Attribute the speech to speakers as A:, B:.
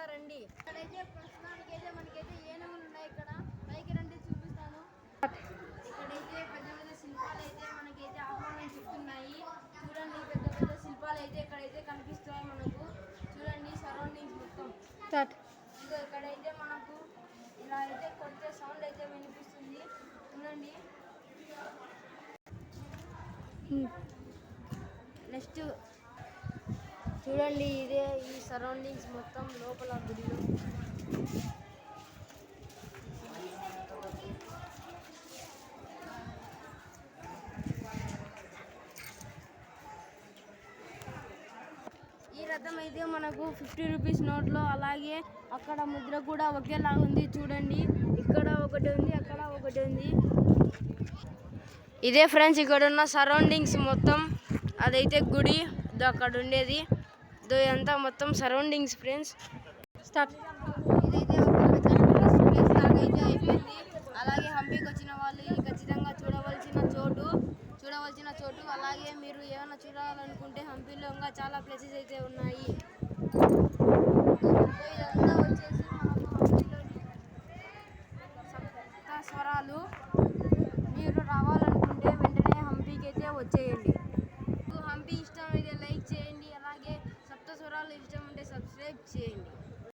A: చూపిస్తా రండి. ఇక్కడైతే ప్రస్తుతానికి అయితే మనకైతే ఏనుగులు ఉన్నాయి. ఇక్కడ పైకి రండి చూపిస్తాను. ఇక్కడైతే పెద్ద పెద్ద శిల్పాలు అయితే మనకైతే ఆహ్వానం చెప్తున్నాయి. చూడండి పెద్ద పెద్ద శిల్పాలు అయితే ఇక్కడైతే కనిపిస్తున్నాయి మనకు. చూడండి సరౌండింగ్స్ మొత్తం. ఇక్కడైతే మనకు ఇలా అయితే కొట్టే సౌండ్ అయితే వినిపిస్తుంది. చూడండి నెక్స్ట్ చూడండి ఇదే ఈ సరౌండింగ్స్ మొత్తం లోపల గుడిలో. ఈ రథం అయితే మనకు 50 రూపీస్ నోట్లో, అలాగే అక్కడ ముద్ర కూడా ఒకేలాగా ఉంది. చూడండి ఇక్కడ ఒకటి ఉంది, అక్కడ ఒకటి ఉంది. ఇదే ఫ్రెండ్స్ ఇక్కడ ఉన్న సరౌండింగ్స్ మొత్తం. అదైతే గుడి అక్కడ ఉండేది. ఇదంతా మొత్తం సరౌండింగ్స్ ఫ్రెండ్స్. స్టార్ట్. ఇదైతే ఒక టూరిస్ట్ ప్లేస్ లాగా అయితే అయిపోయింది. అలాగే హంపీకి వచ్చిన వాళ్ళు ఇది ఖచ్చితంగా చూడవలసిన చోటు. అలాగే మీరు ఏమైనా చూడాలనుకుంటే హంపీలో ఇంకా చాలా ప్లేసెస్ అయితే ఉన్నాయి. ఇదంతా